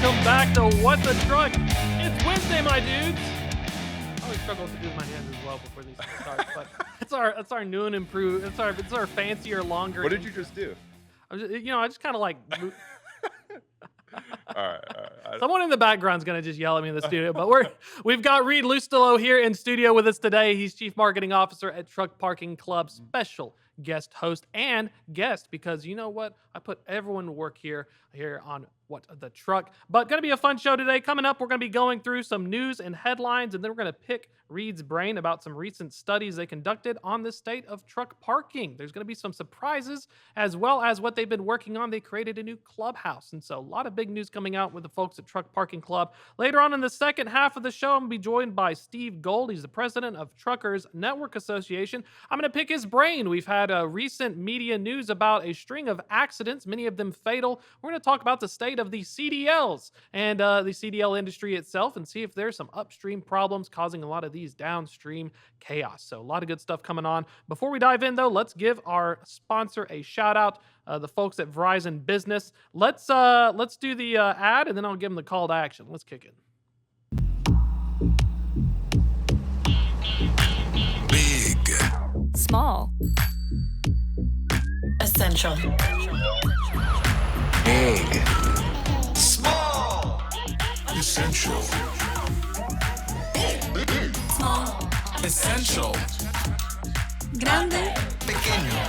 welcome back to What the Truck. It's Wednesday, my dudes. I always struggle to do my hands as well before these things start, but it's our new and improved. It's our fancier, longer. What did you just do? I just kind of like. All right. Someone in the background is gonna just yell at me in the studio, but we've got Reed Loustalot here in studio with us today. He's Chief Marketing Officer at Truck Parking Club, special guest host and guest, because you know what? I put everyone to work here on What the Truck. But gonna be a fun show today. Coming up, we're gonna be going through some news and headlines, and then we're gonna pick Reed's brain about some recent studies they conducted on the state of truck parking. There's gonna be some surprises as well as what they've been working on. They created a new clubhouse, and so a lot of big news coming out with the folks at Truck Parking Club. Later on in the second half of the show, I'm gonna be joined by Steve Gold. He's the president of Truckers Network Association. I'm gonna pick his brain. We've had recent media news about a string of accidents, many of them fatal. We're gonna talk about the state of the CDLs and the CDL industry itself, and see if there's some upstream problems causing a lot of these downstream chaos. So a lot of good stuff coming on. Before we dive in, though, let's give our sponsor a shout out, the folks at Verizon Business. Let's do the ad, and then I'll give them the call to action. Let's kick it. Big, small, essential, big, small, essential, small, essential, grande, pequeño,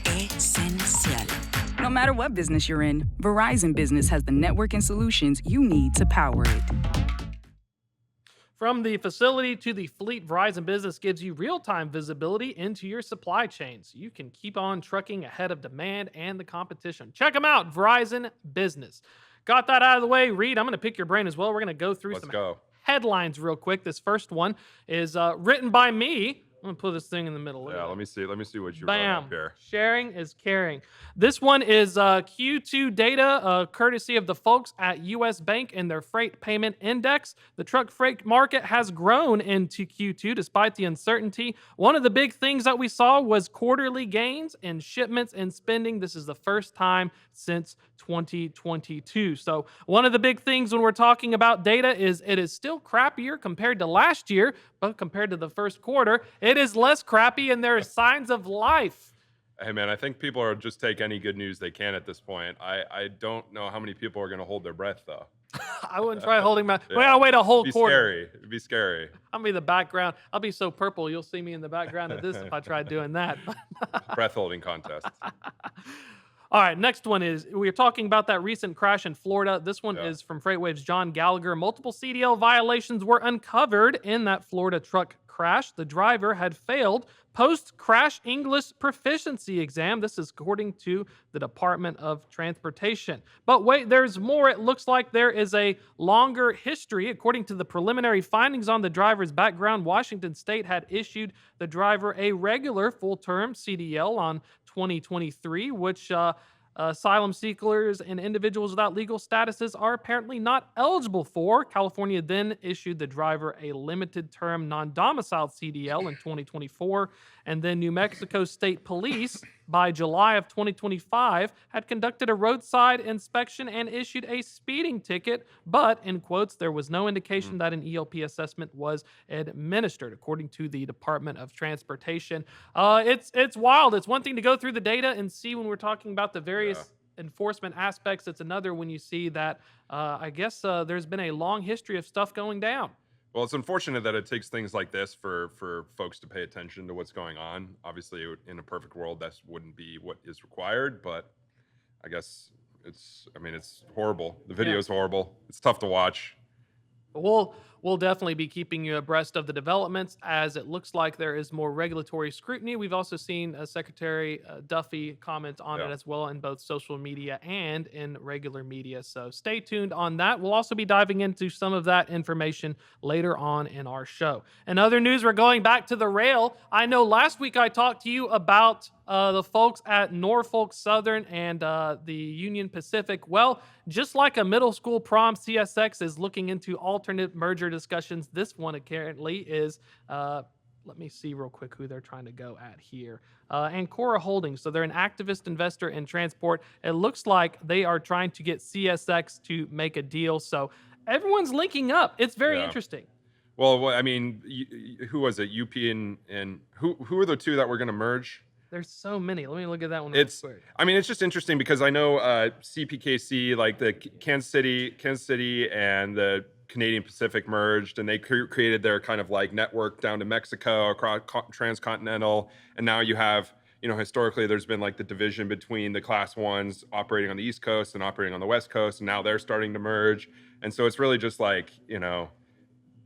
esencial. No matter what business you're in, Verizon Business has the network and solutions you need to power it. From the facility to the fleet, Verizon Business gives you real-time visibility into your supply chains. You can keep on trucking ahead of demand and the competition. Check them out, Verizon Business. Got that out of the way, Reed. I'm going to pick your brain as well. We're going to go through some headlines real quick. This first one is written by me. I'm going to put this thing in the middle. Yeah, let me see what you wrote Bam. up here. Sharing is caring. This one is Q2 data, courtesy of the folks at U.S. Bank and their Freight Payment Index. The truck freight market has grown into Q2 despite the uncertainty. One of the big things that we saw was quarterly gains in shipments and spending. This is the first time since 2022. So one of the big things when we're talking about data is it is still crappier compared to last year, but compared to the first quarter, it is less crappy, and there are signs of life. Hey man, I think people are just take any good news they can at this point. I don't know how many people are going to hold their breath though. I wouldn't try holding my. We gotta wait a whole quarter. It'd be scary. I'll be the background. I'll be so purple you'll see me in the background of this if I tried doing that. Breath holding contest. All right, next one is, we're talking about that recent crash in Florida. This one is from FreightWaves' John Gallagher. Multiple CDL violations were uncovered in that Florida truck crash. The driver had failed post-crash English proficiency exam. This is according to the Department of Transportation. But wait, there's more. It looks like there is a longer history. According to the preliminary findings on the driver's background, Washington State had issued the driver a regular full-term CDL on 2023, which asylum seekers and individuals without legal statuses are apparently not eligible for. California then issued the driver a limited term non-domiciled CDL in 2024, and then New Mexico State Police by July of 2025 had conducted a roadside inspection and issued a speeding ticket, but in quotes, there was no indication that an ELP assessment was administered, according to the Department of Transportation. It's wild. It's one thing to go through the data and see when we're talking about the various enforcement aspects. It's another when you see that I guess there's been a long history of stuff going down. Well, it's unfortunate that it takes things like this for folks to pay attention to what's going on. Obviously, in a perfect world, that wouldn't be what is required, but I guess it's horrible. The video is horrible. It's tough to watch. We'll definitely be keeping you abreast of the developments as it looks like there is more regulatory scrutiny. We've also seen Secretary Duffy comment on it as well in both social media and in regular media. So stay tuned on that. We'll also be diving into some of that information later on in our show. In other news, we're going back to the rail. I know last week I talked to you about the folks at Norfolk Southern and the Union Pacific. Well, just like a middle school prom, CSX is looking into alternate merger discussions. This one apparently is let me see real quick who they're trying to go at here. Ancora Holdings. So they're an activist investor in transport. It looks like they are trying to get CSX to make a deal. So everyone's linking up. It's very interesting. Well, I mean, who was it? UP and who are the two that were going to merge? There's so many. Let me look at that one. I mean, it's just interesting because I know CPKC, like the Kansas City and the Canadian Pacific merged, and they created their kind of like network down to Mexico, across transcontinental. And now you have, historically there's been like the division between the class ones operating on the East Coast and operating on the West Coast, and now they're starting to merge. And so it's really just like,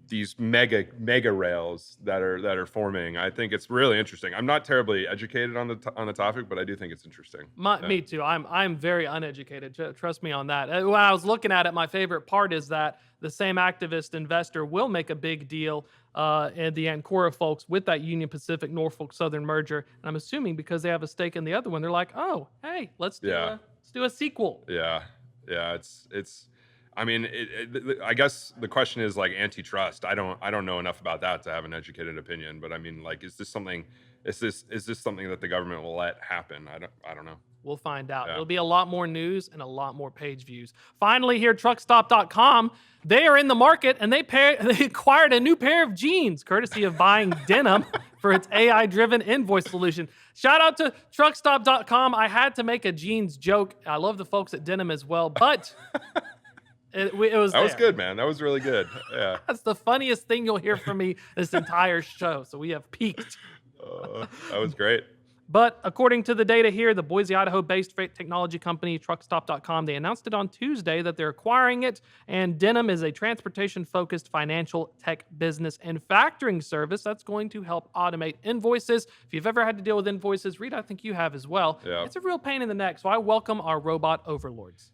these mega rails that are forming. I think it's really interesting. I'm not terribly educated on the topic, but I do think it's interesting. Me too. I'm very uneducated. Trust me on that. When I was looking at it, my favorite part is that the same activist investor will make a big deal, and the Ancora folks with that Union Pacific Norfolk Southern merger. And I'm assuming because they have a stake in the other one, they're like, oh, hey, let's do a sequel. Yeah. It's. I mean, I guess the question is like antitrust. I don't know enough about that to have an educated opinion. But I mean, like, is this something that the government will let happen? I don't know. We'll find out. It'll be a lot more news and a lot more page views. Finally, here, Truckstop.com, they are in the market and they acquired a new pair of jeans, courtesy of buying Denim for its AI-driven invoice solution. Shout out to Truckstop.com. I had to make a jeans joke. I love the folks at Denim as well, but it was that was good, man. That was really good. Yeah. That's the funniest thing you'll hear from me this entire show. So we have peaked. That was great. But according to the data here, the Boise, Idaho-based freight technology company Truckstop.com, they announced it on Tuesday that they're acquiring it. And Denim is a transportation-focused financial tech business and factoring service that's going to help automate invoices. If you've ever had to deal with invoices, Reed, I think you have as well. Yeah. It's a real pain in the neck. So I welcome our robot overlords.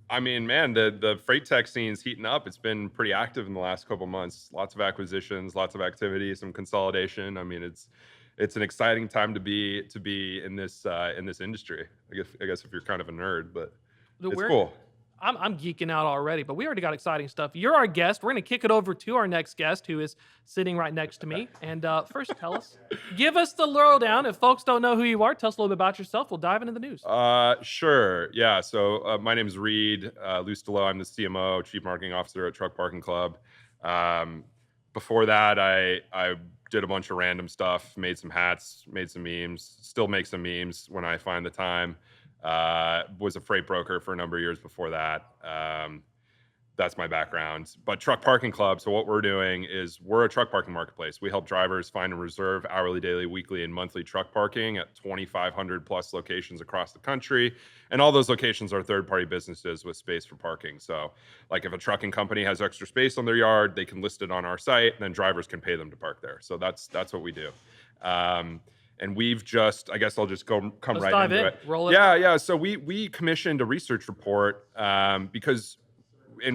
I mean, man, the freight tech scene's heating up. It's been pretty active in the last couple months. Lots of acquisitions, lots of activity, some consolidation. I mean, it's an exciting time to be in this industry. I guess if you're kind of a nerd, but it's cool. I'm geeking out already, but we already got exciting stuff. You're our guest. We're going to kick it over to our next guest, who is sitting right next to me. And first, give us the lowdown. If folks don't know who you are, tell us a little bit about yourself. We'll dive into the news. Sure. Yeah. So my name is Reed Loustalot. I'm the CMO, Chief Marketing Officer at Truck Parking Club. Before that, I did a bunch of random stuff, made some hats, made some memes, still make some memes when I find the time. Was a freight broker for a number of years before that. That's my background. But Truck Parking Club, so what we're doing is we're a truck parking marketplace. We help drivers find and reserve hourly, daily, weekly, and monthly truck parking at 2,500 plus locations across the country. And all those locations are third-party businesses with space for parking. So like if a trucking company has extra space on their yard, they can list it on our site, and then drivers can pay them to park there. So that's what we do. And we've just, I guess I'll just come right into it. Roll it. Yeah. So we commissioned a research report because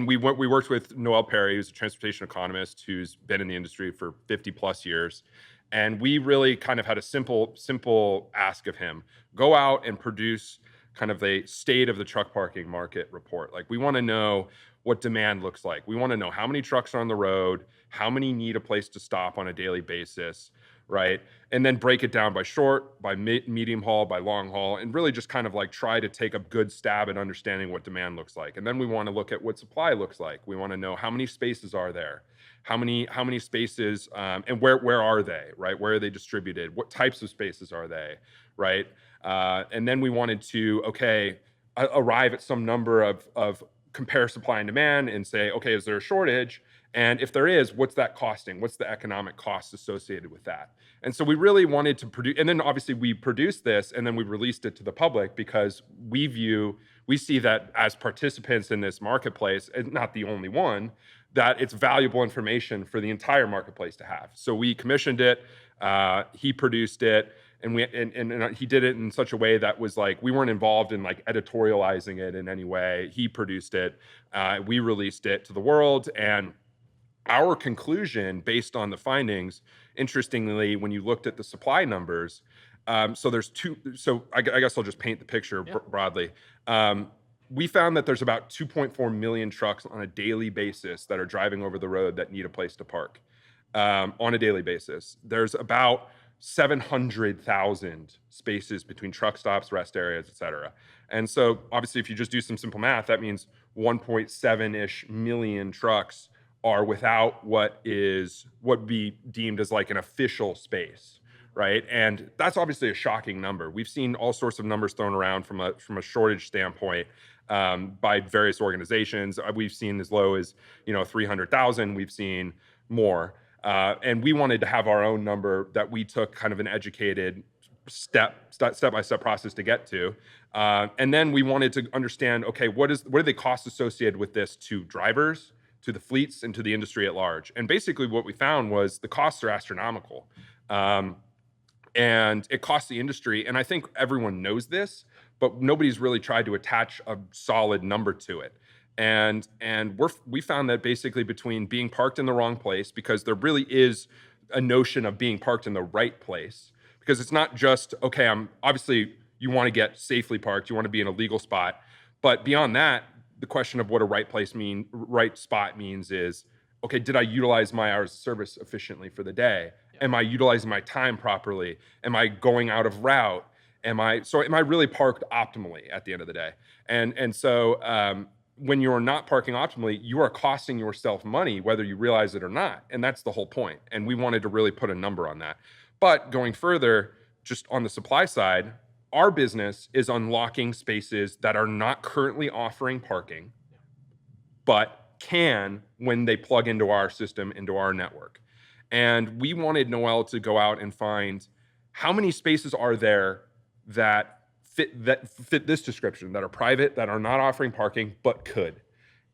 we worked with Noel Perry, who's a transportation economist who's been in the industry for 50 plus years. And we really kind of had a simple ask of him: go out and produce kind of a state of the truck parking market report. Like, we want to know what demand looks like. We want to know how many trucks are on the road, how many need a place to stop on a daily basis, right? And then break it down by short, by medium haul, by long haul, and really just kind of like try to take a good stab at understanding what demand looks like. And then we want to look at what supply looks like. We want to know how many spaces are there, how many spaces, and where are they, right? Where are they distributed? What types of spaces are they, right? And then we wanted to, arrive at some number of compare supply and demand and say, okay, is there a shortage? And if there is, what's that costing? What's the economic cost associated with that? And so we really wanted to produce, and then obviously we produced this and then we released it to the public because we see that as participants in this marketplace, and not the only one, that it's valuable information for the entire marketplace to have. So we commissioned it, he produced it, and he did it in such a way that was like, we weren't involved in like editorializing it in any way. He produced it, we released it to the world, and our conclusion based on the findings, interestingly, when you looked at the supply numbers, so I guess I'll just paint the picture broadly. We found that there's about 2.4 million trucks on a daily basis that are driving over the road that need a place to park. on a daily basis. There's about 700,000 spaces between truck stops, rest areas, et cetera. And so obviously if you just do some simple math, that means 1.7-ish million trucks are without what would be deemed as like an official space, right? And that's obviously a shocking number. We've seen all sorts of numbers thrown around from a shortage standpoint by various organizations. We've seen as low as 300,000. We've seen more. And we wanted to have our own number that we took kind of an educated step-by-step process to get to. And then we wanted to understand, okay, what are the costs associated with this to drivers, to the fleets, and to the industry at large? And basically what we found was the costs are astronomical. And it costs the industry, and I think everyone knows this, but nobody's really tried to attach a solid number to it. And we found that basically between being parked in the wrong place, because there really is a notion of being parked in the right place, because it's not just, okay, obviously you want to get safely parked, you want to be in a legal spot, but beyond that, the question of what a right spot means is, okay, did I utilize my hours of service efficiently for the day? Yeah. Am I utilizing my time properly? Am I going out of route? Am I really parked optimally at the end of the day? And so when you're not parking optimally, you are costing yourself money, whether you realize it or not. And that's the whole point. And we wanted to really put a number on that. But going further, just on the supply side, our business is unlocking spaces that are not currently offering parking, but can when they plug into our system, into our network. And we wanted Noel to go out and find how many spaces are there that fit this description, that are private, that are not offering parking, but could.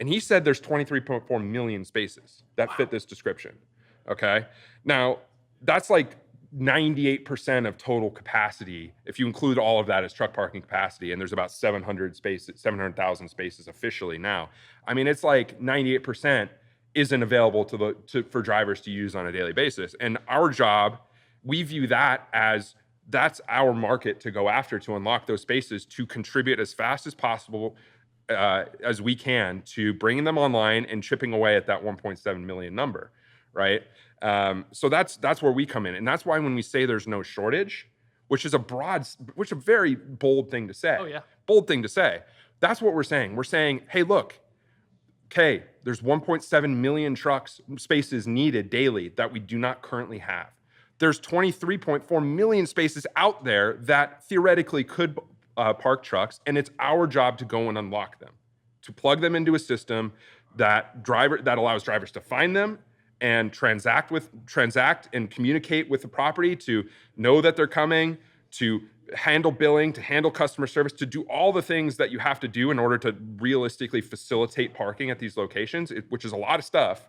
And he said there's 23.4 million spaces that fit this description, okay? Now, that's like 98% of total capacity, if you include all of that as truck parking capacity, and there's about 700,000 spaces officially now. I mean, it's like 98% isn't available for drivers to use on a daily basis. And our job, we view that as that's our market to go after, to unlock those spaces, to contribute as fast as possible as we can to bringing them online and chipping away at that 1.7 million number, right? So that's where we come in. And that's why when we say there's no shortage, which is a very bold thing to say. Oh, yeah. Bold thing to say. That's what we're saying. We're saying, hey, look, okay, there's 1.7 million spaces needed daily that we do not currently have. There's 23.4 million spaces out there that theoretically could park trucks, and it's our job to go and unlock them, to plug them into a system that allows drivers to find them and transact and communicate with the property, to know that they're coming, to handle billing, to handle customer service, to do all the things that you have to do in order to realistically facilitate parking at these locations, which is a lot of stuff.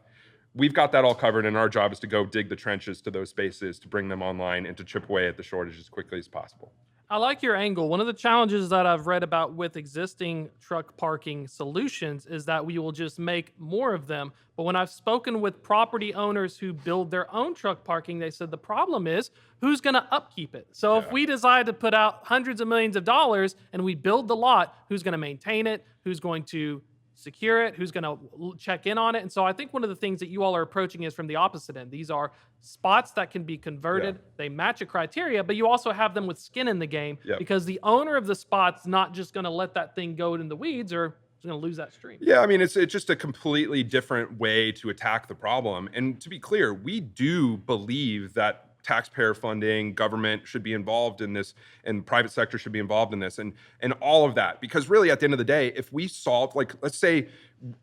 We've got that all covered, and our job is to go dig the trenches to those spaces, to bring them online, and to chip away at the shortage as quickly as possible. I like your angle. One of the challenges that I've read about with existing truck parking solutions is that we will just make more of them. But when I've spoken with property owners who build their own truck parking, they said the problem is who's going to upkeep it. So if we decide to put out hundreds of millions of dollars and we build the lot, who's going to maintain it? Who's going to secure it? Who's going to check in on it? And so I think one of the things that you all are approaching is from the opposite end. These are spots that can be converted. Yeah. They match a criteria, but you also have them with skin in the game because the owner of the spot's not just going to let that thing go in the weeds or is going to lose that stream. Yeah, I mean, it's just a completely different way to attack the problem. And to be clear, we do believe that taxpayer funding, government should be involved in this, and private sector should be involved in this, and all of that. Because really, at the end of the day, if we solve, like, let's say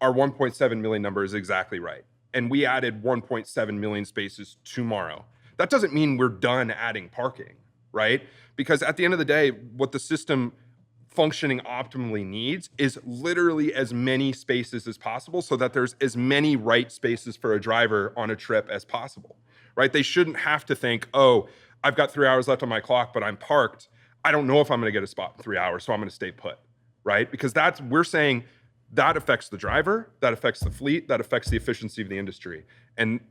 our 1.7 million number is exactly right, and we added 1.7 million spaces tomorrow, that doesn't mean we're done adding parking, right? Because at the end of the day, what the system functioning optimally needs is literally as many spaces as possible, so that there's as many right spaces for a driver on a trip as possible. Right? They shouldn't have to think, oh, I've got 3 hours left on my clock, but I'm parked. I don't know if I'm going to get a spot in 3 hours, so I'm going to stay put, right? Because we're saying that affects the driver, that affects the fleet, that affects the efficiency of the industry. And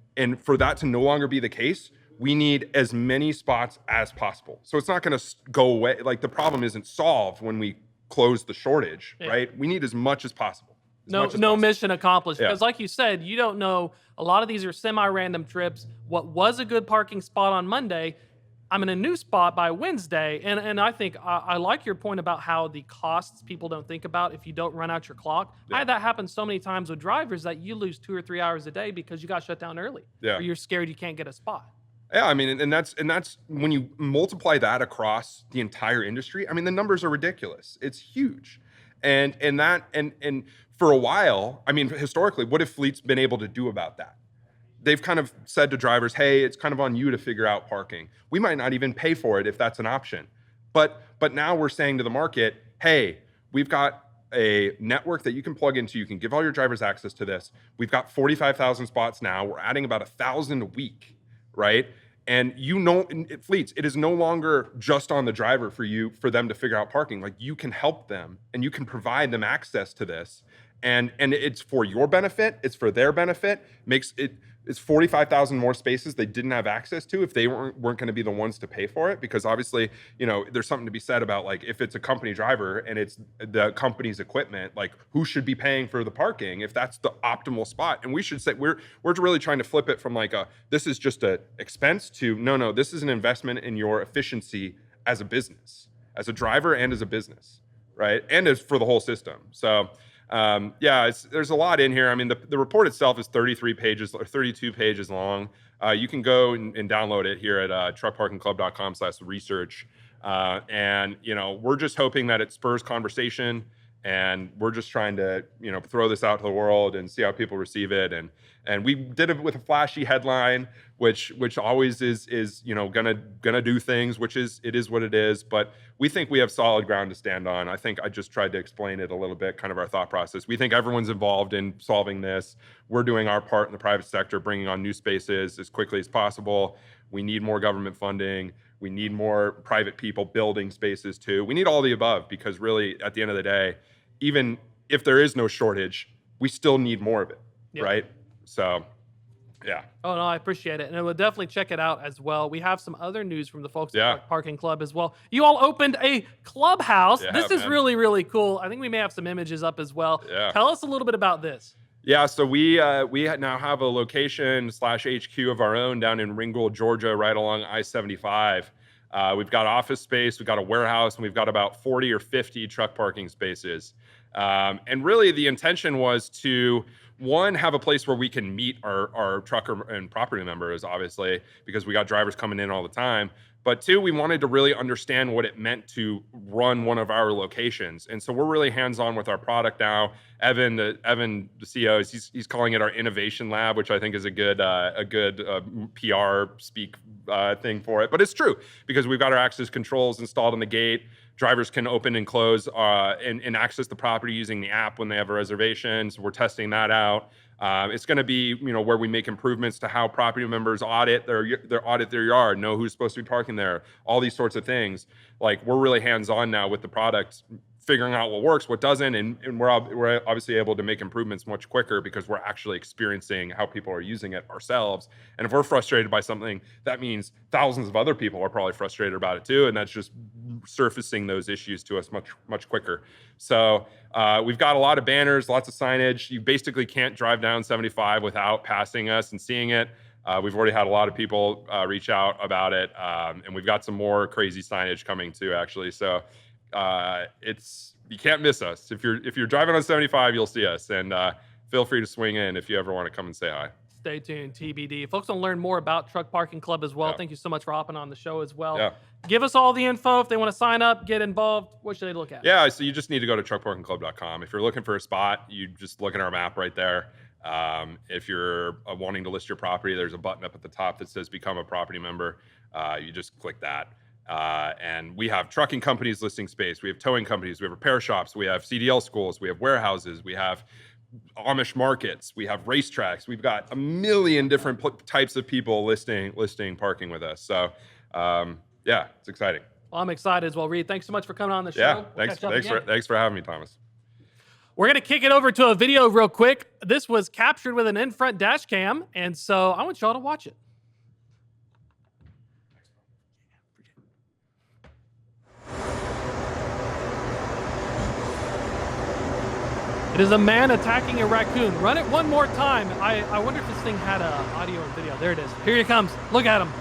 for that to no longer be the case, we need as many spots as possible. So it's not going to go away. Like, the problem isn't solved when we close the shortage, right? We need as much as possible. No mission accomplished. Yeah. Because like you said, you don't know, a lot of these are semi-random trips. What was a good parking spot on Monday, I'm in a new spot by Wednesday. And I think I like your point about how the costs people don't think about if you don't run out your clock. I had that happen so many times with drivers that you lose 2 or 3 hours a day because you got shut down early. Yeah. Or you're scared you can't get a spot. Yeah, I mean, and that's when you multiply that across the entire industry. I mean, the numbers are ridiculous. It's huge, and for a while, I mean, historically, what have fleets been able to do about that? They've kind of said to drivers, "Hey, it's kind of on you to figure out parking. We might not even pay for it if that's an option." But now we're saying to the market, "Hey, we've got a network that you can plug into. You can give all your drivers access to this. We've got 45,000 spots now. We're adding about 1,000 a week." Right? And in fleets, it is no longer just on the driver for them to figure out parking. Like, you can help them and you can provide them access to this. And it's for your benefit, it's for their benefit. It's 45,000 more spaces they didn't have access to if they weren't going to be the ones to pay for it. Because obviously, there's something to be said about, like, if it's a company driver and it's the company's equipment, like, who should be paying for the parking if that's the optimal spot? And we should say we're really trying to flip it from like this is just an expense to no, this is an investment in your efficiency as a business, as a driver and as a business, right? And as for the whole system. So. There's a lot in here. I mean, the report itself is 33 pages or 32 pages long. You can go and download it here at truckparkingclub.com/research. And we're just hoping that it spurs conversation, and we're just trying to, throw this out to the world and see how people receive it. And we did it with a flashy headline, which always is gonna do things, it is what it is. But we think we have solid ground to stand on. I think I just tried to explain it a little bit, kind of our thought process. We think everyone's involved in solving this. We're doing our part in the private sector, bringing on new spaces as quickly as possible. We need more government funding. We need more private people building spaces too. We need all the above, because really, at the end of the day, even if there is no shortage, we still need more of it, right? So, yeah. Oh, no, I appreciate it. And we'll definitely check it out as well. We have some other news from the folks at Truck Parking Club as well. You all opened a Clubhouse. This is really, really cool. I think we may have some images up as well. Yeah. Tell us a little bit about this. Yeah, so we now have a location /HQ of our own down in Ringgold, Georgia, right along I-75. We've got office space, we've got a warehouse, and we've got about 40 or 50 truck parking spaces. And really the intention was to, one, have a place where we can meet our trucker and property members, obviously, because we got drivers coming in all the time. But two, we wanted to really understand what it meant to run one of our locations. And so we're really hands-on with our product now. Evan, the CEO, he's calling it our innovation lab, which I think is a good PR speak thing for it. But it's true, because we've got our access controls installed on the gate. Drivers can open and close and access the property using the app when they have a reservation. So we're testing that out. It's going to be, where we make improvements to how property members audit their yard, know who's supposed to be parking there, all these sorts of things. Like, we're really hands-on now with the product, figuring out what works, what doesn't, and we're obviously able to make improvements much quicker because we're actually experiencing how people are using it ourselves. And if we're frustrated by something, that means thousands of other people are probably frustrated about it too, and that's just surfacing those issues to us much quicker. So we've got a lot of banners, lots of signage. You basically can't drive down 75 without passing us and seeing it. We've already had a lot of people reach out about it, and we've got some more crazy signage coming too, actually. So you can't miss us. If you're driving on 75, you'll see us, and feel free to swing in if you ever want to come and say hi. Stay tuned, TBD. If folks want to learn more about Truck Parking Club as well, thank you so much for hopping on the show as well. Yeah. Give us all the info. If they want to sign up, get involved, what should they look at? Yeah, so you just need to go to truckparkingclub.com. If you're looking for a spot, you just look at our map right there. If you're wanting to list your property, there's a button up at the top that says Become a Property Member. You just click that. And we have trucking companies listing space. We have towing companies. We have repair shops. We have CDL schools. We have warehouses. We have Amish markets. We have racetracks. We've got a million different types of people listing parking with us. So, it's exciting. Well, I'm excited as well, Reed. Thanks so much for coming on the show. Yeah, thanks for having me, Thomas. We're going to kick it over to a video real quick. This was captured with an in-front dash cam, and so I want y'all to watch it. It is a man attacking a raccoon. Run it one more time. I wonder if this thing had audio and video. There it is. Here he comes. Look at him.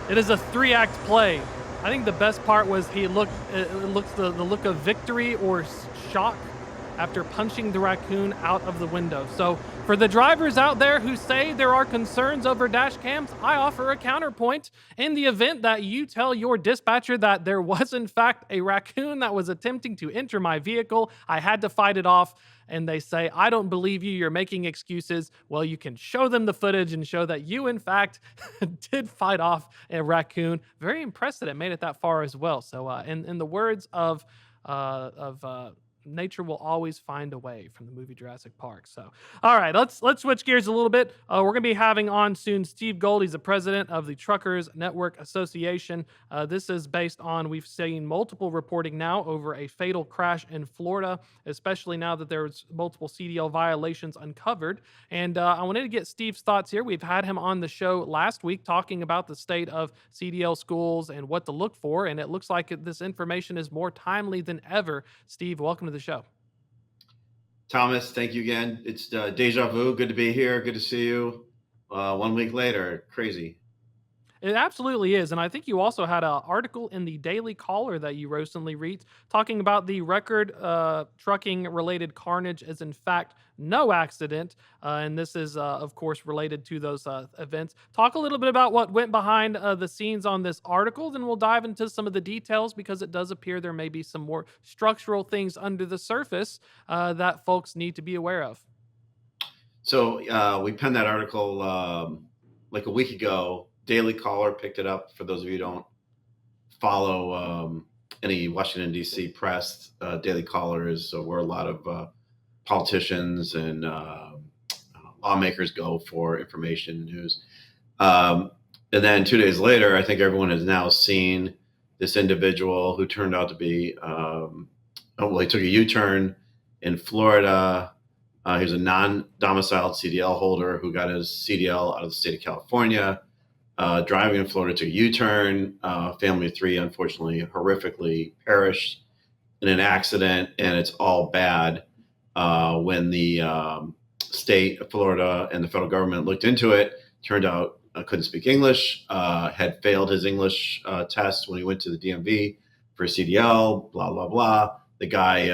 It is a 3-act play. I think the best part was it looks the look of victory or shock after punching the raccoon out of the window. So for the drivers out there who say there are concerns over dash cams, I offer a counterpoint. In the event that you tell your dispatcher that there was in fact a raccoon that was attempting to enter my vehicle, I had to fight it off, and they say, I don't believe you, you're making excuses, well, you can show them the footage and show that you in fact did fight off a raccoon. Very impressed that it made it that far as well. So in the words of nature will always find a way, from the movie Jurassic Park. So, all right, let's switch gears a little bit. We're going to be having on soon Steve Gold. He's the president of the Truckers Network Association. This is based on, we've seen multiple reporting now over a fatal crash in Florida, especially now that there's multiple CDL violations uncovered. And I wanted to get Steve's thoughts here. We've had him on the show last week talking about the state of CDL schools and what to look for, and it looks like this information is more timely than ever. Steve, welcome to the show. Thomas, thank you again. It's deja vu. Good to be here. Good to see you. 1 week later, crazy. It absolutely is. And I think you also had an article in the Daily Caller that you recently read talking about the record trucking related carnage is in fact no accident. And this is, of course, related to those events. Talk a little bit about what went behind the scenes on this article, then we'll dive into some of the details, because it does appear there may be some more structural things under the surface that folks need to be aware of. So we penned that article like a week ago. Daily Caller picked it up. For those of you who don't follow any Washington, D.C. press, Daily Caller is where a lot of politicians and lawmakers go for information news. And then 2 days later, I think everyone has now seen this individual who turned out to be, he took a U-turn in Florida. He was a non-domiciled CDL holder who got his CDL out of the state of California. Driving in Florida, took a U-turn. Family of 3, unfortunately, horrifically perished in an accident, and it's all bad. When the state of Florida and the federal government looked into it, turned out couldn't speak English, had failed his English test when he went to the DMV for CDL, blah, blah, blah. The guy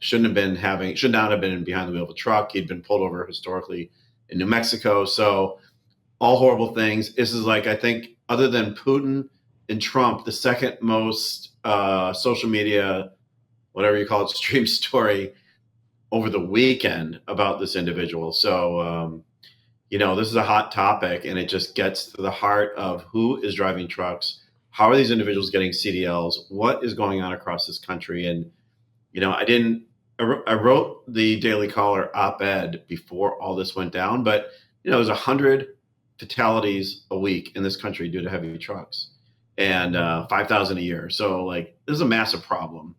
should not have been behind the wheel of a truck. He'd been pulled over historically in New Mexico. So all horrible things. This is like, I think, other than Putin and Trump, the second most social media, whatever you call it, stream story over the weekend about this individual. So, this is a hot topic, and it just gets to the heart of who is driving trucks. How are these individuals getting CDLs? What is going on across this country? And, I wrote the Daily Caller op-ed before all this went down, but, there's 100 fatalities a week in this country due to heavy trucks, and 5,000 a year. So this is a massive problem.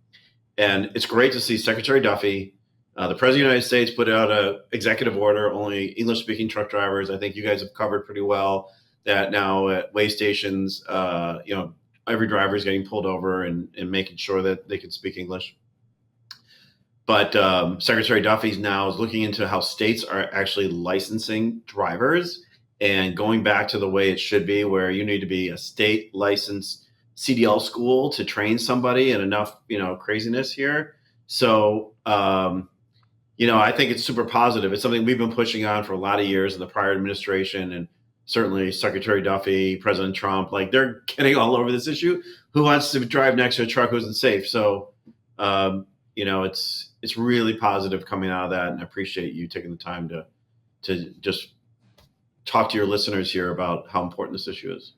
And it's great to see Secretary Duffy, the President of the United States, put out an executive order, only English speaking truck drivers. I think you guys have covered pretty well that now at weigh stations, every driver is getting pulled over and making sure that they can speak English. But Secretary Duffy now is looking into how states are actually licensing drivers and going back to the way it should be, where you need to be a state licensed CDL school to train somebody, and enough, craziness here. So, I think it's super positive. It's something we've been pushing on for a lot of years in the prior administration, and certainly Secretary Duffy, President Trump, they're getting all over this issue. Who wants to drive next to a truck who isn't safe? So, it's really positive coming out of that, and I appreciate you taking the time to just talk to your listeners here about how important this issue is.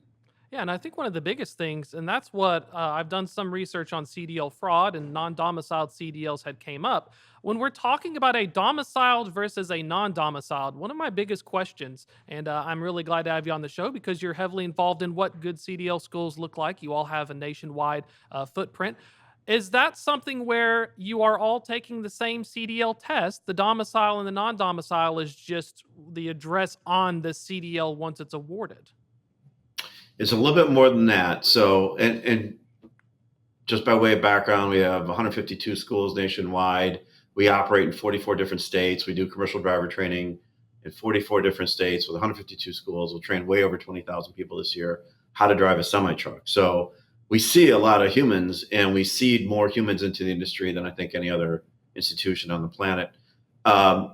Yeah, and I think one of the biggest things, and that's what I've done some research on CDL fraud, and non-domiciled CDLs had came up. When we're talking about a domiciled versus a non-domiciled, one of my biggest questions, and I'm really glad to have you on the show because you're heavily involved in what good CDL schools look like. You all have a nationwide footprint. Is that something where you are all taking the same CDL test? The domicile and the non-domicile is just the address on the CDL once it's awarded? It's a little bit more than that. So, and just by way of background, we have 152 schools nationwide. We operate in 44 different states. We do commercial driver training in 44 different states with 152 schools. We'll train way over 20,000 people this year how to drive a semi-truck. So we see a lot of humans, and we seed more humans into the industry than I think any other institution on the planet. A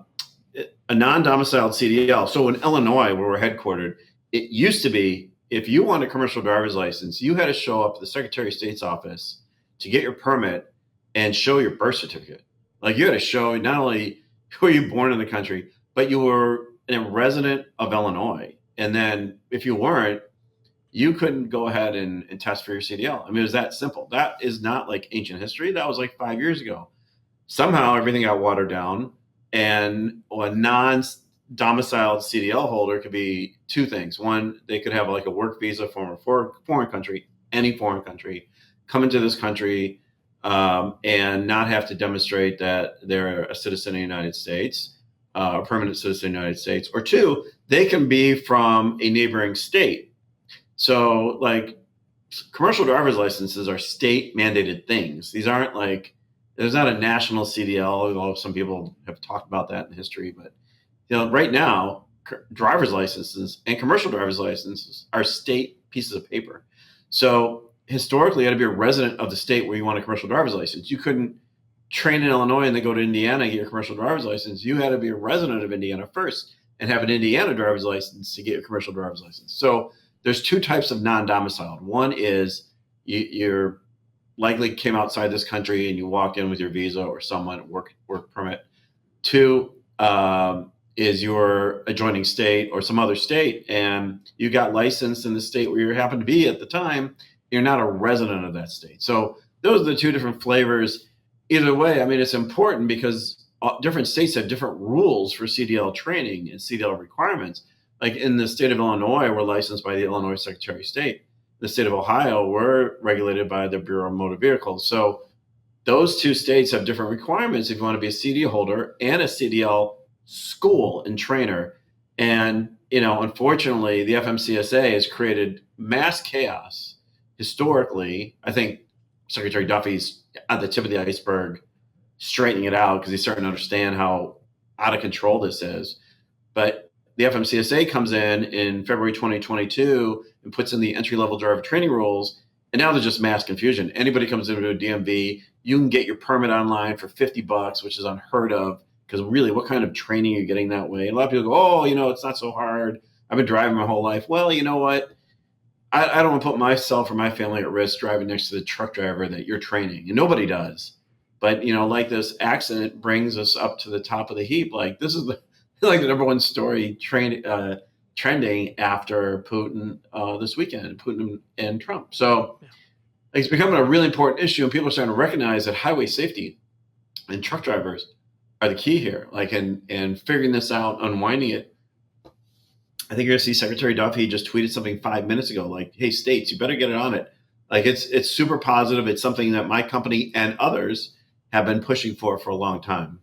non-domiciled CDL. So in Illinois, where we're headquartered, it used to be if you want a commercial driver's license, you had to show up at the Secretary of State's office to get your permit and show your birth certificate. Like you had to show not only were you born in the country, but you were a resident of Illinois. And then if you weren't, you couldn't go ahead and test for your CDL. I mean, it was that simple. That is not like ancient history. That was like 5 years ago. Somehow everything got watered down, and a non-domiciled CDL holder could be two things. One, they could have like a work visa from a foreign country, any foreign country, come into this country and not have to demonstrate that they're a citizen of the United States, a permanent citizen of the United States. Or two, they can be from a neighboring state. So like commercial driver's licenses are state mandated things. These aren't like, there's not a national CDL, although some people have talked about that in history. But right now, driver's licenses and commercial driver's licenses are state pieces of paper. So historically, you had to be a resident of the state where you want a commercial driver's license. You couldn't train in Illinois and then go to Indiana and get your commercial driver's license. You had to be a resident of Indiana first and have an Indiana driver's license to get your commercial driver's license. So there's two types of non-domiciled. One is you're likely came outside this country and you walked in with your visa or someone work permit. Two is your adjoining state or some other state, and you got licensed in the state where you happen to be at the time. You're not a resident of that state. So those are the two different flavors. Either way, I mean, it's important because different states have different rules for CDL training and CDL requirements. Like in the state of Illinois, we're licensed by the Illinois Secretary of State. The state of Ohio, we're regulated by the Bureau of Motor Vehicles. So those two states have different requirements if you want to be a CDL holder and a CDL school and trainer. And, unfortunately, the FMCSA has created mass chaos historically. I think Secretary Duffy's at the tip of the iceberg straightening it out because he's starting to understand how out of control this is. But the FMCSA comes in February 2022 and puts in the entry-level driver training rules, and now there's just mass confusion. Anybody comes into a DMV, you can get your permit online for $50, which is unheard of, because really, what kind of training are you getting that way? And a lot of people go, it's not so hard. I've been driving my whole life. Well, you know what? I don't want to put myself or my family at risk driving next to the truck driver that you're training, and nobody does. But, like this accident brings us up to the top of the heap. Like this is the number one story trending after Putin this weekend, Putin and Trump. So it's becoming a really important issue, and people are starting to recognize that highway safety and truck drivers are the key here. And figuring this out, unwinding it. I think you're gonna see Secretary Duffy just tweeted something 5 minutes ago, like, "Hey, states, you better get it on it." Like it's super positive. It's something that my company and others have been pushing for a long time.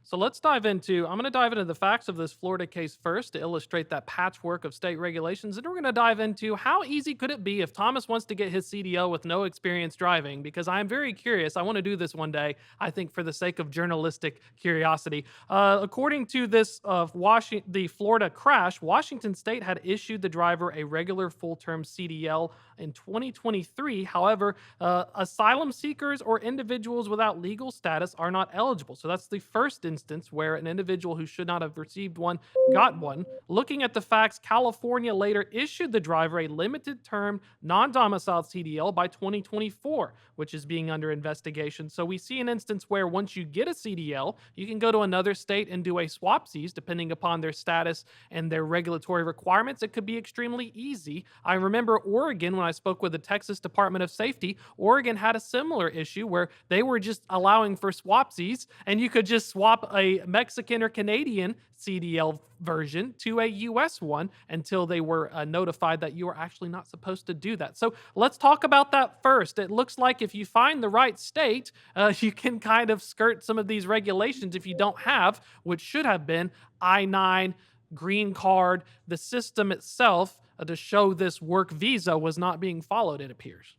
So I'm going to dive into the facts of this Florida case first to illustrate that patchwork of state regulations. And we're going to dive into how easy could it be if Thomas wants to get his CDL with no experience driving, because I'm very curious. I want to do this one day, I think, for the sake of journalistic curiosity. According to this the Florida crash, Washington State had issued the driver a regular full-term CDL in 2023. However, asylum seekers or individuals without legal status are not eligible. So that's the first instance where an individual who should not have received one got one. Looking at the facts, California later issued the driver a limited term non-domiciled CDL by 2024, which is being under investigation. So we see an instance where once you get a CDL, you can go to another state and do a swapsies depending upon their status and their regulatory requirements. It could be extremely easy. I remember Oregon, when I spoke with the Texas Department of Safety, Oregon had a similar issue where they were just allowing for swapsies, and you could just swap a Mexican or Canadian CDL version to a US one until they were notified that you are actually not supposed to do that. So let's talk about that first. It looks like if you find the right state, you can kind of skirt some of these regulations if you don't have, which should have been I-9, green card, the system itself to show this work visa was not being followed, it appears.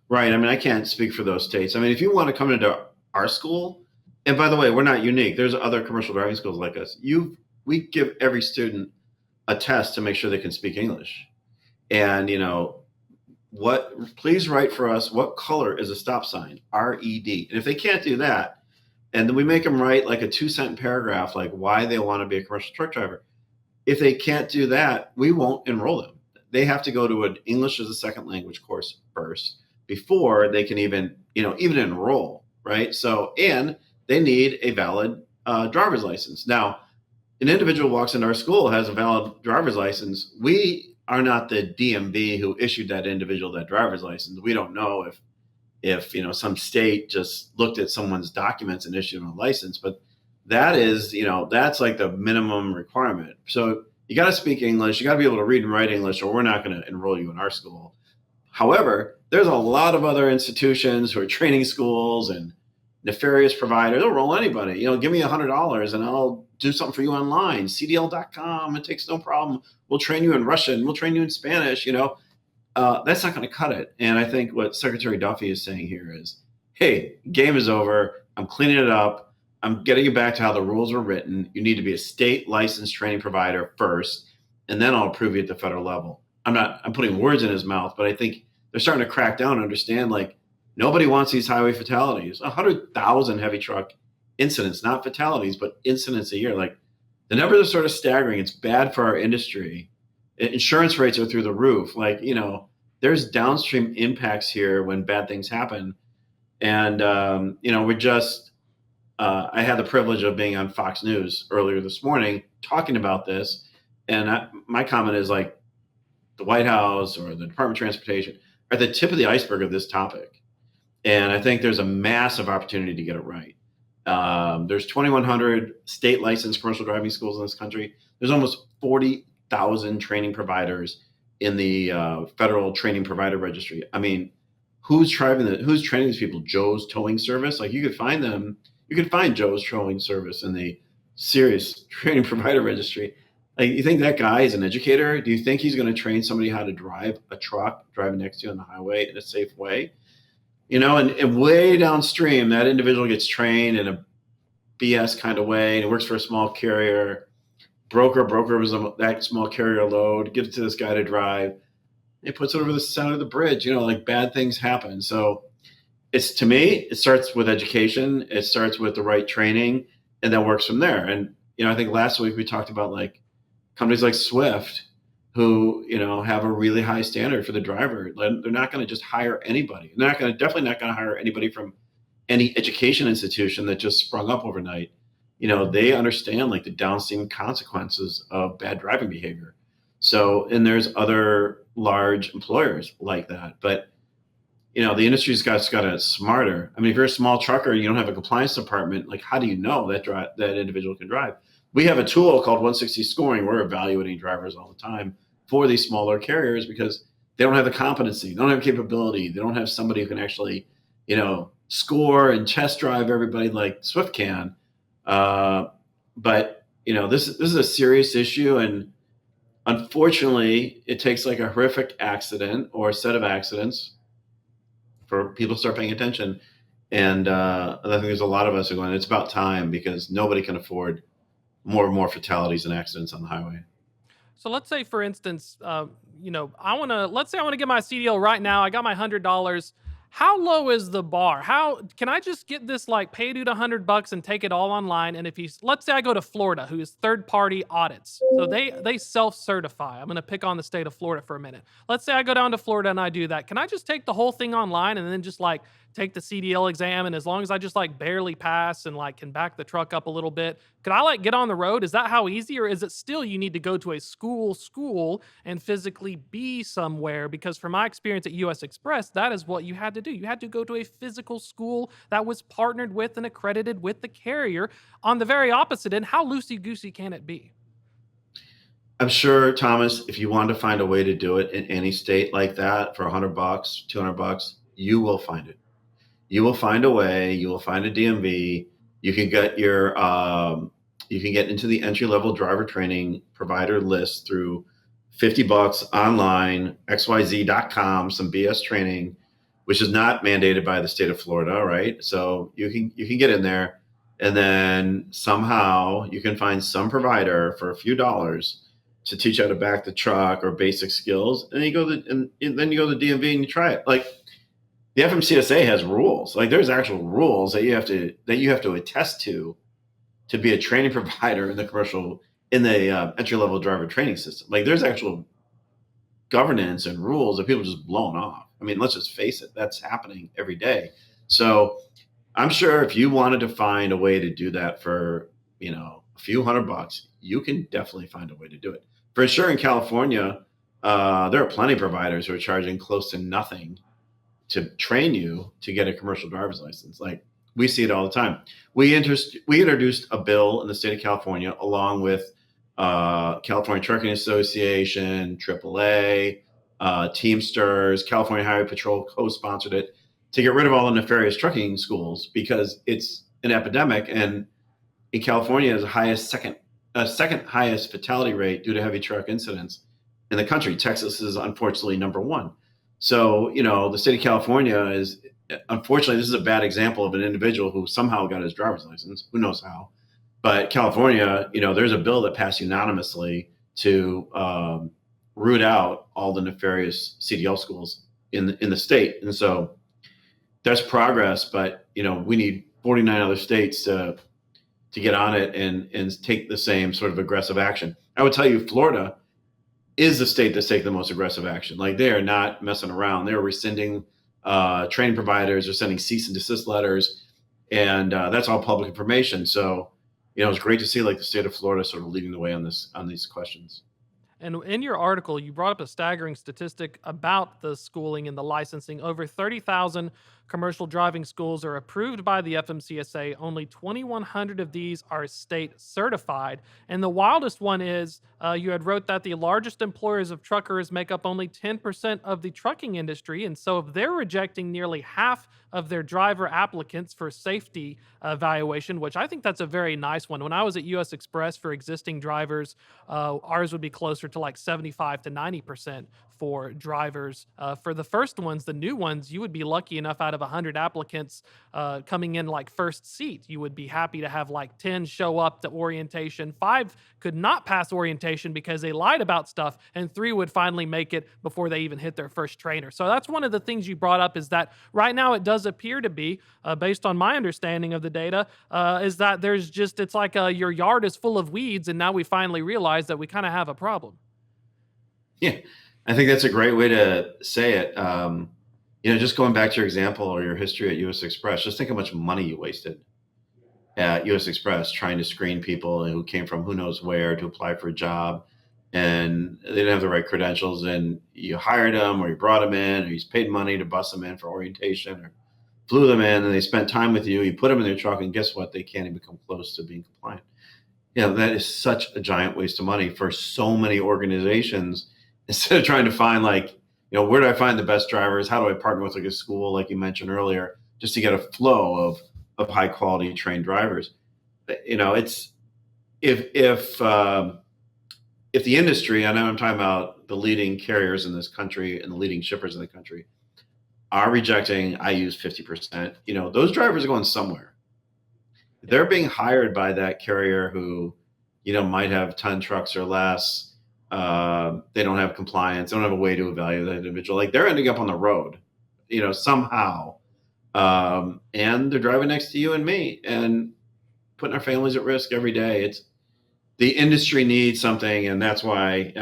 Right. I mean, I can't speak for those states. I mean, if you want to come into our school, And by the way, we're not unique. There's other commercial driving schools like us. We give every student a test to make sure they can speak English. And please write for us, what color is a stop sign? RED. And if they can't do that, and then we make them write like a 2-sentence paragraph, like why they want to be a commercial truck driver. If they can't do that, we won't enroll them. They have to go to an English as a second language course first before they can even enroll, right? So, and they need a valid driver's license. Now, an individual walks into our school, has a valid driver's license. We are not the DMV who issued that individual that driver's license. We don't know if some state just looked at someone's documents and issued them a license, but that is, that's like the minimum requirement. So you got to speak English. You got to be able to read and write English, or we're not going to enroll you in our school. However, there's a lot of other institutions who are training schools and nefarious providers. They'll roll anybody. Give me $100 and I'll do something for you online. CDL.com. It takes no problem. We'll train you in Russian. We'll train you in Spanish. That's not going to cut it. And I think what Secretary Duffy is saying here is, hey, game is over. I'm cleaning it up. I'm getting you back to how the rules were written. You need to be a state licensed training provider first, and then I'll approve you at the federal level. I'm putting words in his mouth, but I think they're starting to crack down and understand, like, nobody wants these highway fatalities. 100,000 heavy truck incidents, not fatalities, but incidents a year. Like, the numbers are sort of staggering. It's bad for our industry. Insurance rates are through the roof. Like, there's downstream impacts here when bad things happen. And, I had the privilege of being on Fox News earlier this morning talking about this. And my comment is, like, the White House or the Department of Transportation are the tip of the iceberg of this topic. And I think there's a massive opportunity to get it right. There's 2,100 state licensed commercial driving schools in this country. There's almost 40,000 training providers in the federal training provider registry. I mean, who's training these people? Joe's Towing Service? Like, you could find them. You could find Joe's Towing Service in the serious training provider registry. Like, you think that guy is an educator? Do you think he's going to train somebody how to drive a truck driving next to you on the highway in a safe way? And way downstream, that individual gets trained in a BS kind of way, and he works for a small carrier. Broker was that small carrier load, gives it to this guy to drive. He puts it over the center of the bridge. Like, bad things happen. So to me, it starts with education. It starts with the right training, and then works from there. And, I think last week we talked about, like, companies like Swift who, have a really high standard for the driver. They're not going to just hire anybody. They're definitely not going to hire anybody from any education institution that just sprung up overnight. They understand, like, the downstream consequences of bad driving behavior. So, and there's other large employers like that. But, the industry's got it smarter. I mean, if you're a small trucker, you don't have a compliance department. Like, how do you know that individual can drive? We have a tool called 160 Scoring. We're evaluating drivers all the time for these smaller carriers because they don't have the competency, they don't have capability, they don't have somebody who can actually, score and test drive everybody like Swift can. But this is a serious issue, and unfortunately, it takes like a horrific accident or a set of accidents for people to start paying attention. And I think there's a lot of us who are going, it's about time, because nobody can afford more and more fatalities and accidents on the highway. So let's say, for instance, let's say I want to get my CDL right now. I got my $100. How low is the bar? How can I just get this, like, pay dude $100 and take it all online? And if let's say I go to Florida, who is third-party audits, so they self-certify. I'm going to pick on the state of Florida for a minute. Let's say I go down to Florida and I do that. Can I just take the whole thing online and then just, like, take the CDL exam? And as long as I just, like, barely pass and, like, can back the truck up a little bit, could I, like, get on the road? Is that how easy, or is it still you need to go to a school and physically be somewhere? Because from my experience at US Express, that is what you had to do. You had to go to a physical school that was partnered with and accredited with the carrier. On the very opposite end, how loosey-goosey can it be? I'm sure, Thomas, if you wanted to find a way to do it in any state like that for $100, $200, you will find it. You will find a way. You will find a DMV. You can get you can get into the entry-level driver training provider list through $50 online, xyz.com, some BS training, which is not mandated by the state of Florida, right? So you can get in there. And then somehow you can find some provider for a few dollars to teach how to back the truck or basic skills. And then you go to the DMV and you try it. Like the FMCSA has rules. Like there's actual rules that you have to attest to be a training provider in the entry level driver training system. Like there's actual governance and rules that people just blown off. I mean, let's just face it, that's happening every day. So I'm sure if you wanted to find a way to do that for, a few $100, you can definitely find a way to do it. For sure in California, there are plenty of providers who are charging close to nothing to train you to get a commercial driver's license. Like we see it all the time. We introduced a bill in the state of California along with California Trucking Association, AAA, Teamsters, California Highway Patrol co-sponsored it to get rid of all the nefarious trucking schools because it's an epidemic. And in California, is the second highest fatality rate due to heavy truck incidents in the country. Texas is unfortunately number one. So, the state of California is, unfortunately, this is a bad example of an individual who somehow got his driver's license. Who knows how? But California, there's a bill that passed unanimously to root out all the nefarious CDL schools in the state. And so that's progress, but we need 49 other states to get on it and take the same sort of aggressive action. I would tell you, Florida is the state that's taking the most aggressive action. Like they are not messing around. They're rescinding training providers, they're sending cease and desist letters, and that's all public information. So it's great to see like the state of Florida sort of leading the way on these questions. And in your article, you brought up a staggering statistic about the schooling and the licensing. Over 30,000 commercial driving schools are approved by the FMCSA. Only 2,100 of these are state certified. And the wildest one is you had wrote that the largest employers of truckers make up only 10% of the trucking industry. And so if they're rejecting nearly half of their driver applicants for safety evaluation, which I think that's a very nice one. When I was at US Express for existing drivers, ours would be closer to like 75 to 90% for drivers. For the first ones, the new ones, you would be lucky enough out of 100 applicants coming in like first seat. You would be happy to have like 10 show up to orientation. 5 could not pass orientation because they lied about stuff, and 3 would finally make it before they even hit their first trainer. So that's one of the things you brought up, is that right now it does appear to be, based on my understanding of the data, is that it's like your yard is full of weeds, and now we finally realize that we kind of have a problem. Yeah, I think that's a great way to say it. Just going back to your example or your history at US Express, just think how much money you wasted at US Express trying to screen people who came from who knows where to apply for a job, and they didn't have the right credentials, and you hired them or you brought them in or you paid money to bus them in for orientation or flew them in, and they spent time with you, you put them in their truck, and guess what? They can't even come close to being compliant. That is such a giant waste of money for so many organizations. Instead of trying to find where do I find the best drivers? How do I partner with like a school, like you mentioned earlier, just to get a flow of high quality trained drivers? It's if the industry, I know I'm talking about the leading carriers in this country and the leading shippers in the country, are rejecting unused 50%. Those drivers are going somewhere. They're being hired by that carrier who, might have 10 trucks or less. They don't have compliance. They don't have a way to evaluate that individual. Like they're ending up on the road, somehow. And they're driving next to you and me and putting our families at risk every day. The industry needs something. And that's why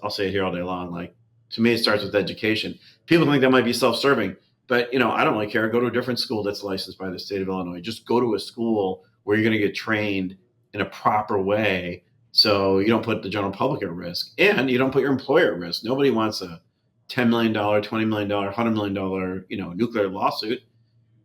I'll say it here all day long. Like, to me, it starts with education. People think that might be self-serving, but I don't really care. Go to a different school that's licensed by the state of Illinois. Just go to a school where you're going to get trained in a proper way, so you don't put the general public at risk and you don't put your employer at risk. Nobody wants a $10 million, $20 million, $100 million, nuclear lawsuit.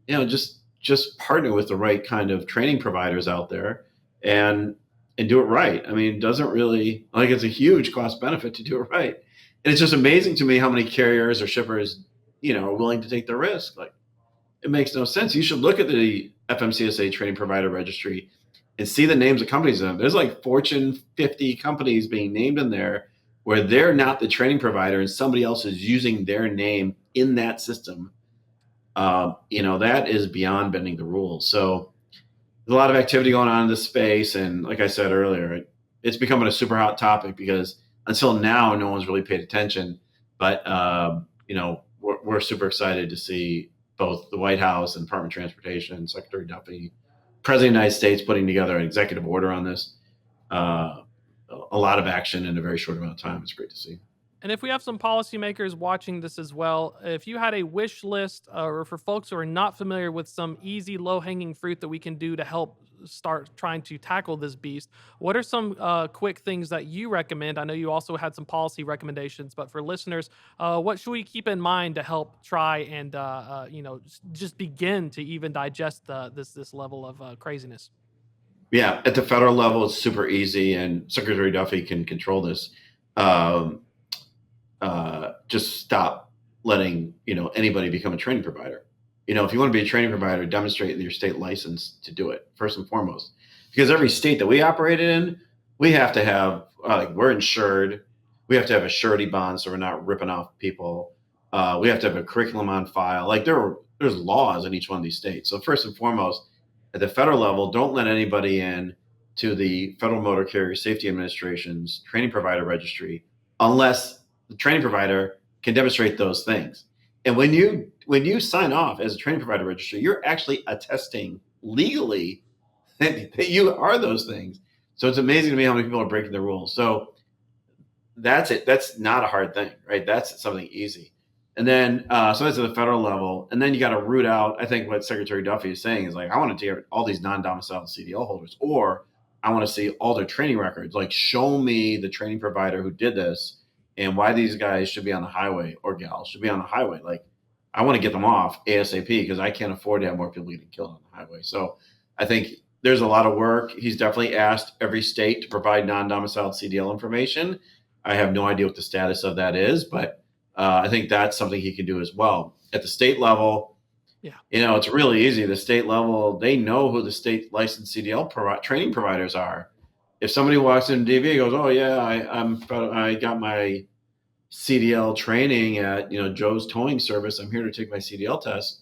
Just partner with the right kind of training providers out there and do it right. I mean, it doesn't really, it's a huge cost benefit to do it right. And it's just amazing to me how many carriers or shippers, are willing to take the risk. Like, it makes no sense. You should look at the FMCSA training provider registry and see the names of companies in them. There's like Fortune 50 companies being named in there where they're not the training provider and somebody else is using their name in that system. That is beyond bending the rules. So there's a lot of activity going on in this space. And like I said earlier, it's becoming a super hot topic because until now, no one's really paid attention. But, we're super excited to see both the White House and Department of Transportation, Secretary Duffy, President of the United States putting together an executive order on this. A lot of action in a very short amount of time. It's great to see. And if we have some policymakers watching this as well, if you had a wish list or for folks who are not familiar with some easy, low hanging fruit that we can do to help start trying to tackle this beast, what are some quick things that you recommend? I know you also had some policy recommendations, but for listeners, what should we keep in mind to help try and, just begin to even digest this level of craziness? Yeah, at the federal level, it's super easy, and Secretary Duffy can control this. Just stop letting anybody become a training provider. If you want to be a training provider, demonstrate your state license to do it first and foremost. Because every state that we operate in, we have to have we're insured. We have to have a surety bond, so we're not ripping off people. We have to have a curriculum on file. There's laws in each one of these states. So first and foremost, at the federal level, don't let anybody in to the Federal Motor Carrier Safety Administration's training provider registry unless the training provider can demonstrate those things. And when you sign off as a training provider registry, you're actually attesting legally that you are those things. So it's amazing to me how many people are breaking the rules. So that's it. That's not a hard thing, right? That's something easy. And then, so that's at the federal level. And then you got to root out, I think what Secretary Duffy is saying is I want to get all these non-domiciled CDL holders, or I want to see all their training records. Show me the training provider who did this and why these guys should be on the highway or gals should be on the highway. I want to get them off ASAP because I can't afford to have more people getting killed on the highway. So I think there's a lot of work. He's definitely asked every state to provide non-domiciled CDL information. I have no idea what the status of that is, but I think that's something he can do as well. At the state level, it's really easy. The state level, they know who the state licensed CDL training providers are. If somebody walks in DV and goes, "Oh yeah, I got my CDL training at Joe's Towing Service. I'm here to take my CDL test."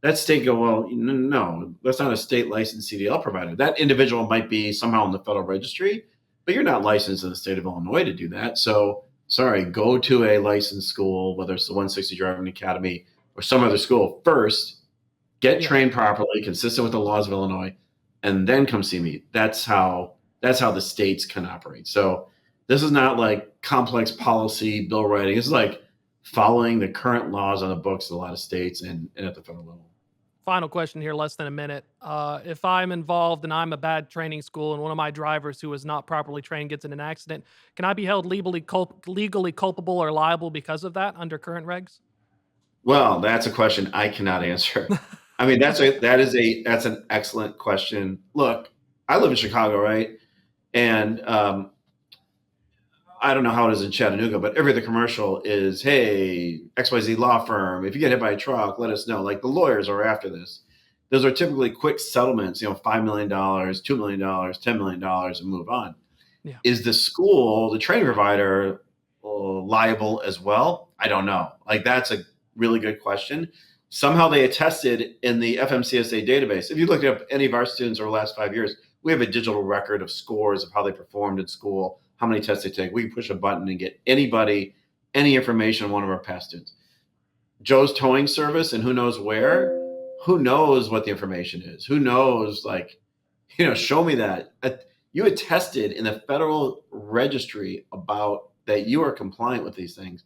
That state go, "Well, no, that's not a state licensed CDL provider. That individual might be somehow in the federal registry, but you're not licensed in the state of Illinois to do that. So sorry, go to a licensed school, whether it's the 160 Driving Academy or some other school first, get trained properly, consistent with the laws of Illinois, and then come see me." That's how the states can operate. So this is not complex policy bill writing. It's following the current laws on the books in a lot of states and at the federal level. Final question here, less than a minute. If I'm involved and I'm a bad training school and one of my drivers who is not properly trained gets in an accident, can I be held legally culpable or liable because of that under current regs? Well, that's a question I cannot answer. I mean, that's an excellent question. Look, I live in Chicago, right? And I don't know how it is in Chattanooga, but every other commercial is, "Hey, XYZ law firm, if you get hit by a truck, let us know." The lawyers are after this. Those are typically quick settlements, $5 million, $2 million, $10 million, and move on. Yeah. Is the school, the training provider, liable as well? I don't know. That's a really good question. Somehow they attested in the FMCSA database. If you look up any of our students over the last 5 years, we have a digital record of scores of how they performed in school, how many tests they take. We can push a button and get anybody any information on one of our past students. Joe's Towing Service and who knows where, who knows what the information is? Who knows, show me that. You attested in the federal registry about that you are compliant with these things.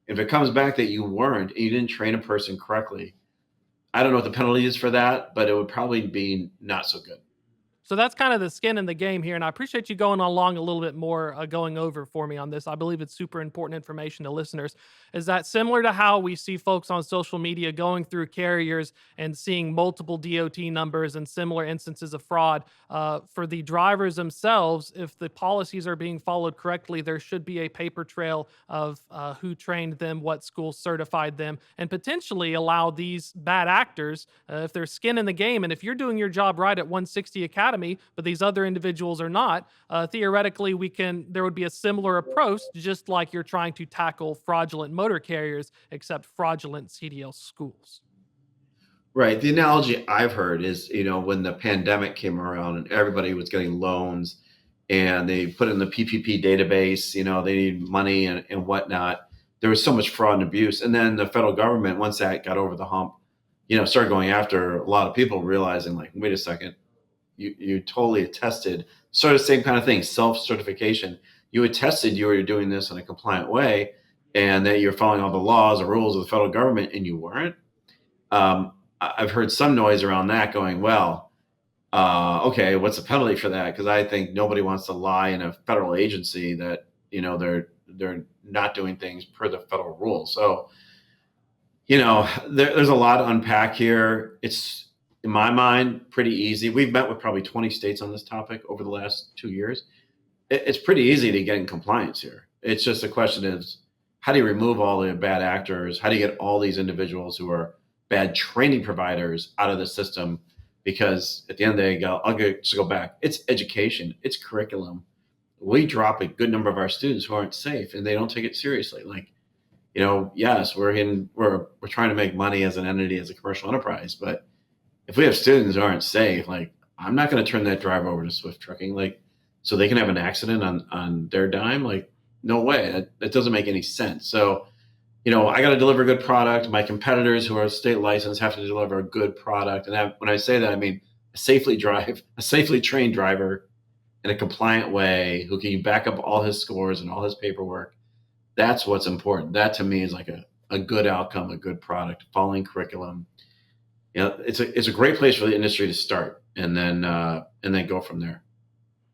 If it comes back that you weren't and you didn't train a person correctly, I don't know what the penalty is for that, but it would probably be not so good. So that's kind of the skin in the game here. And I appreciate you going along a little bit more, going over for me on this. I believe it's super important information to listeners. Is that similar to how we see folks on social media going through carriers and seeing multiple DOT numbers and similar instances of fraud? For the drivers themselves, if the policies are being followed correctly, there should be a paper trail of who trained them, what school certified them, and potentially allow these bad actors, if there's skin in the game, and if you're doing your job right at 160 Academy, but these other individuals are not, theoretically there would be a similar approach, just like you're trying to tackle fraudulent motor carriers, except fraudulent CDL schools. Right. The analogy I've heard is, when the pandemic came around and everybody was getting loans and they put in the PPP database, they need money and whatnot. There was so much fraud and abuse. And then the federal government, once that got over the hump, started going after a lot of people, realizing like, wait a second, you totally attested, sort of same kind of thing, self-certification. You attested you were doing this in a compliant way and that you're following all the laws or rules of the federal government, and you weren't. I've heard some noise around that going, well, okay, what's the penalty for that? Because I think nobody wants to lie in a federal agency that, they're not doing things per the federal rules. So, there's a lot to unpack here. It's, in my mind, pretty easy. We've met with probably 20 states on this topic over the last 2 years. It's pretty easy to get in compliance here. It's just a question of how do you remove all the bad actors? How do you get all these individuals who are bad training providers out of the system? Because at the end of the day, I'll just go back. It's education. It's curriculum. We drop a good number of our students who aren't safe and they don't take it seriously. Like, yes, we're trying to make money as an entity, as a commercial enterprise, but if we have students who aren't safe, like, I'm not going to turn that driver over to Swift Trucking, like, so they can have an accident on their dime. Like, no way. That doesn't make any sense. So, I got to deliver a good product. My competitors who are state licensed have to deliver a good product. And when I say that, I mean a safely trained driver in a compliant way who can back up all his scores and all his paperwork. That's what's important. That to me is like a good outcome, a good product, following curriculum. It's a great place for the industry to start and then go from there.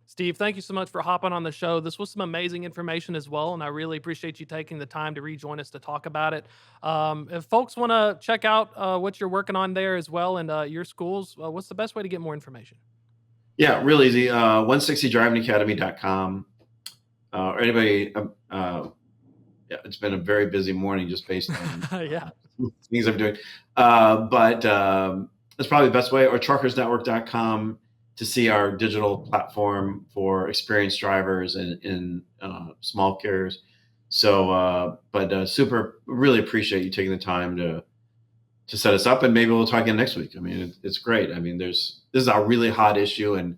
Steve, thank you so much for hopping on the show. This was some amazing information as well, and I really appreciate you taking the time to rejoin us to talk about it. If folks want to check out what you're working on there as well and your schools, what's the best way to get more information? Yeah, real easy. 160drivingacademy.com. Or anybody, it's been a very busy morning just based on things I'm doing. But that's probably the best way. Or truckersnetwork.com to see our digital platform for experienced drivers and small carriers. So, super, really appreciate you taking the time to set us up, and maybe we'll talk again next week. I mean, it's great. I mean, this is a really hot issue, and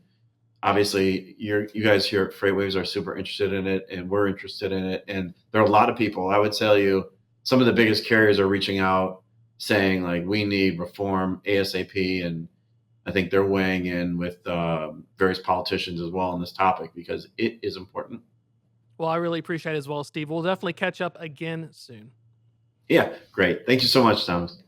obviously you guys here at FreightWaves are super interested in it, and we're interested in it. And there are a lot of people, I would tell you, some of the biggest carriers are reaching out saying like, we need reform ASAP. And I think they're weighing in with various politicians as well on this topic because it is important. Well, I really appreciate it as well, Steve. We'll definitely catch up again soon. Yeah, great. Thank you so much, Thomas.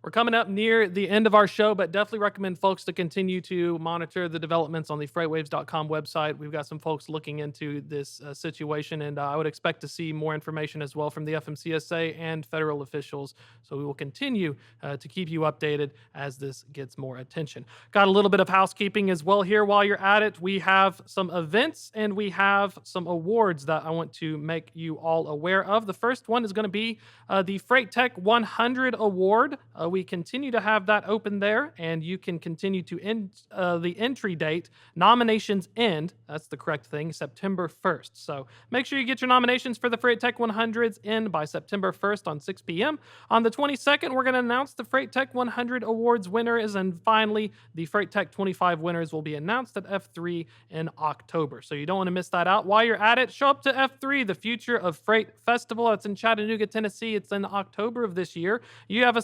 We're coming up near the end of our show, but definitely recommend folks to continue to monitor the developments on the FreightWaves.com website. We've got some folks looking into this situation, and I would expect to see more information as well from the FMCSA and federal officials. So we will continue to keep you updated as this gets more attention. Got a little bit of housekeeping as well here while you're at it. We have some events and we have some awards that I want to make you all aware of. The first one is going to be the Freight Tech 100 Award. We continue to have that open there, and you can continue to end the entry date. Nominations end, that's the correct thing, September 1st. So make sure you get your nominations for the Freight Tech 100s in by September 1st on 6 p.m. On the 22nd, we're going to announce the Freight Tech 100 Awards winners, and finally, the Freight Tech 25 winners will be announced at F3 in October. So you don't want to miss that out. While you're at it, show up to F3, the Future of Freight Festival. It's in Chattanooga, Tennessee. It's in October of this year. We have a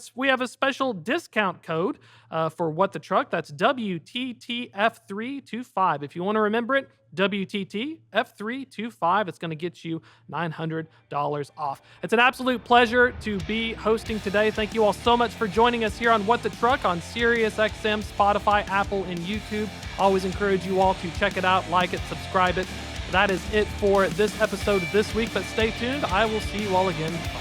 special discount code for What the Truck. That's WTTF325. If you want to remember it, WTTF325. It's going to get you $900 off. It's an absolute pleasure to be hosting today. Thank you all so much for joining us here on What the Truck on SiriusXM, Spotify, Apple, and YouTube. Always encourage you all to check it out, like it, subscribe it. That is it for this episode this week, but stay tuned. I will see you all again. Bye.